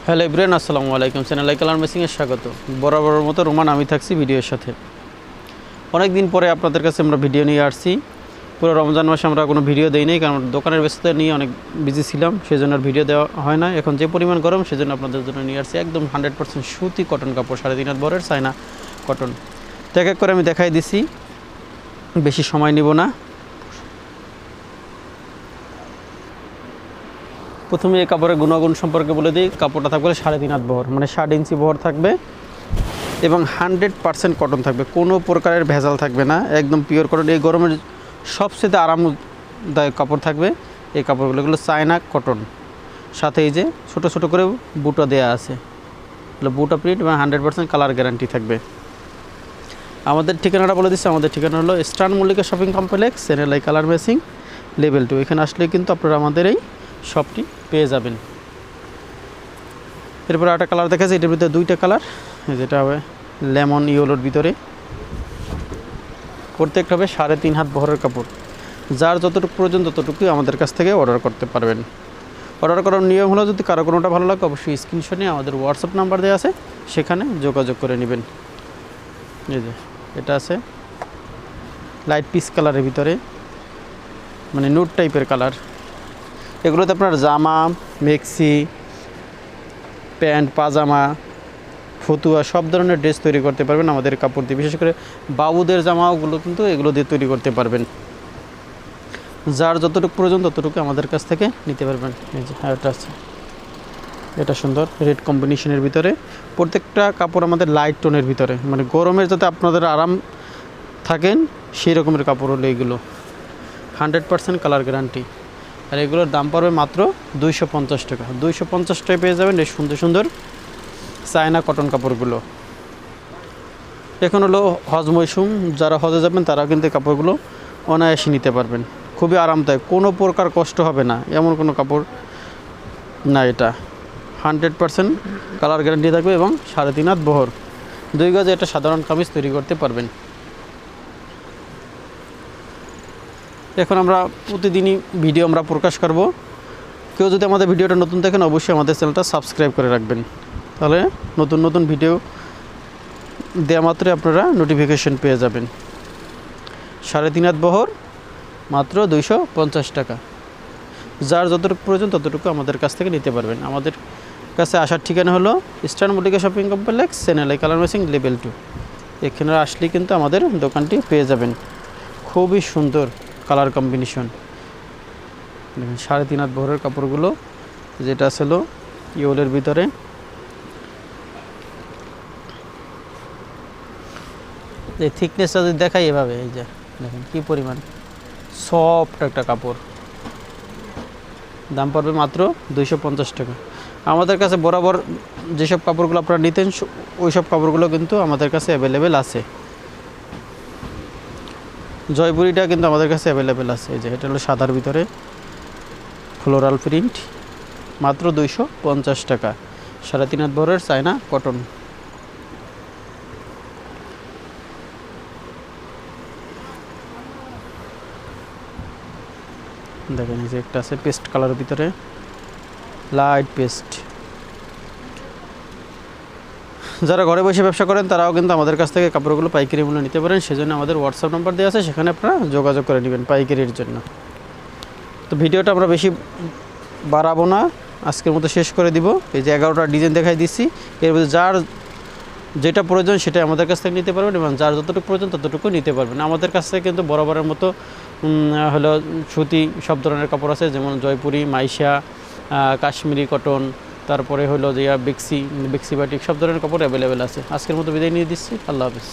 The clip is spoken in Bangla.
হ্যালো এভরিওয়ান, আসসালামু আলাইকুম। চ্যানেল কালার মেসিংয়ে স্বাগত। বরাবরের মতো রোমান আমি থাকছি ভিডিওর সাথে। অনেক দিন পরে আপনাদের কাছে আমরা ভিডিও নিয়ে আসছি। পুরো রমজান মাসে আমরা কোনো ভিডিও দেই নাই, কারণ দোকানের ব্যস্ততা নিয়ে অনেক বিজি ছিলাম, সেজন্য আর ভিডিও দেওয়া হয় না। এখন যে পরিমাণ গরম, সেজন্য আপনাদের জন্য নিয়ে আসছি একদম 100% সুতি কটন কাপড়, 3.5 হাত বরের চায়না কটন। তো এক এক করে আমি দেখাই দিছি, বেশি সময় নিব না। প্রথমে এই কাপড়ের গুণাগুণ সম্পর্কে বলে দিই। কাপড়টা থাকবে 3.5 হাত বহর, মানে 60 ইঞ্চি বহর থাকবে এবং 100% কটন থাকবে, কোনো প্রকারের ভেজাল থাকবে না, একদম পিওর কটন। এই গরমের সবচেয়ে আরামদায়ক কাপড় থাকবে এই কাপড়গুলো, চায়না কটন। সাথে এই যে ছোটো ছোটো করে বুটা দেওয়া আছে, বুটা প্রিন্ট এবং 100% কালার গ্যারান্টি থাকবে। আমাদের ঠিকানাটা বলে দিচ্ছি। আমাদের ঠিকানা হলো eastern Mallika shopping complex, channel colour messing level 2। এখানে আসলে কিন্তু আপনারা আমাদের এই শপটি পেয়ে যাবেন। এরপর একটা কালার দেখাচ্ছে, এটার ভিতরে দুইটা কালার, যেটা হবে লেমন ইয়েলোর ভিতরে। প্রত্যেকটা হবে 3.5 হাত বহরের কাপড়। যার যতটুকু প্রয়োজন ততটুকুই আমাদের কাছ থেকে অর্ডার করতে পারবেন। অর্ডার করার নিয়ম হলো, যদি কারো কোনোটা ভালো লাগে অবশ্যই স্ক্রিনশট নিয়ে আমাদের হোয়াটসঅ্যাপ নাম্বার দেওয়া আছে, সেখানে যোগাযোগ করে নেবেন। এই যে এটা আছে লাইট পিচ কালারের ভিতরে, মানে নুড টাইপের কালার। এগুলোতে আপনার জামা, মেক্সি, প্যান্ট, পাজামা, ফতুয়া সব ধরনের ড্রেস তৈরি করতে পারবেন আমাদের কাপড় দিয়ে। বিশেষ করে বাবুদের জামাগুলো কিন্তু এগুলো দিয়ে তৈরি করতে পারবেন। যার যতটুকু প্রয়োজন ততটুকু আমাদের কাছ থেকে নিতে পারবেন। এই যে এটা আছে, এটা সুন্দর রেড কম্বিনেশনের ভিতরে। প্রত্যেকটা কাপড় আমাদের লাইট টোনের ভিতরে, মানে গরমের যাতে আপনাদের আরাম থাকেন সেই রকমের কাপড় হলো এগুলো। 100% কালার গ্যারান্টি। আর এগুলোর দাম পড়বে মাত্র 250 টাকা। 250 টাকায় পেয়ে যাবেন এই সুন্দর সুন্দর চায়না কটন কাপড়গুলো। এখন হলো হজ মৌসুম, যারা হজে যাবেন তারা কিন্তু কাপড়গুলো অনায়াসে নিতে পারবেন। খুবই আরামদায়ক, কোনো প্রকার কষ্ট হবে না, এমন কোনো কাপড় না এটা। 100% কালার গ্যারান্টি থাকবে এবং 3.5 হাত বহর। 2 গজে একটা সাধারণ কামিজ তৈরি করতে পারবেন। এখন আমরা প্রতিদিনই ভিডিও আমরা প্রকাশ করব। কেউ যদি আমাদের ভিডিওটা নতুন দেখেন অবশ্যই আমাদের চ্যানেলটা সাবস্ক্রাইব করে রাখবেন, তাহলে নতুন নতুন ভিডিও দেওয়া মাত্রই আপনারা নোটিফিকেশন পেয়ে যাবেন। 3.5 হাত বহর মাত্র 250 টাকা। যার যতটুকু প্রয়োজন ততটুকু আমাদের কাছ থেকে নিতে পারবেন। আমাদের কাছে আসার ঠিকানা হলো eastern Mallika shopping complex, channel colour messing level 2। এখানে আসলে কিন্তু আমাদের দোকানটি পেয়ে যাবেন। খুবই সুন্দর কালার কম্বিনেশন। দেখেন 3.5 হাত বহরের কাপড়গুলো, যেটা ছিল ইয়েলোর ভিতরে। এই থিকনেসটা যদি দেখাই এভাবে, এই যে দেখেন কী পরিমাণ সফট একটা কাপড়। দাম পড়বে মাত্র 250 টাকা। আমাদের কাছে বরাবর যেসব কাপড়গুলো আপনারা নিতেন ওই সব কাপড়গুলো কিন্তু আমাদের কাছে অ্যাভেলেবেল আছে। জয়পুরিটা কিন্তু আমাদের কাছে অ্যাভেলেবেল আছে। এই যে এটা হলো সাদার ভিতরে ফ্লোরাল প্রিন্ট, মাত্র 250 টাকা। 3.5 হাত বহরের চায়না কটন। দেখেন এই যে একটা আছে পেস্ট কালারের ভিতরে, লাইট পেস্ট। যারা ঘরে বসে ব্যবসা করেন তারাও কিন্তু আমাদের কাছ থেকে কাপড়গুলো পাইকারি মূল্যে নিতে পারেন। সেজন্য আমাদের হোয়াটসঅ্যাপ নাম্বার দেওয়া আছে, সেখানে আপনারা যোগাযোগ করে নেবেন পাইকারির জন্য। তো ভিডিওটা আমরা বেশি বাড়াবো না, আজকের মতো শেষ করে দিব। এই যে 11টা ডিজাইন দেখাই দিচ্ছি, এর মধ্যে যার যেটা প্রয়োজন সেটাই আমাদের কাছ থেকে নিতে পারবেন এবং যার যতটুকু প্রয়োজন ততটুকু নিতে পারবেন। আমাদের কাছ থেকে কিন্তু বরাবরের মতো হলো সুতি সব ধরনের কাপড় আছে, যেমন জয়পুরি, মাইশা, কাশ্মীরি কটন, তারপরে হলো যে বেক্সি বাটিক, সব ধরনের কাপড় অ্যাভেলেবেল আছে। আজকের মতো বিদায় নিয়ে দিচ্ছি। আল্লাহ হাফিজ।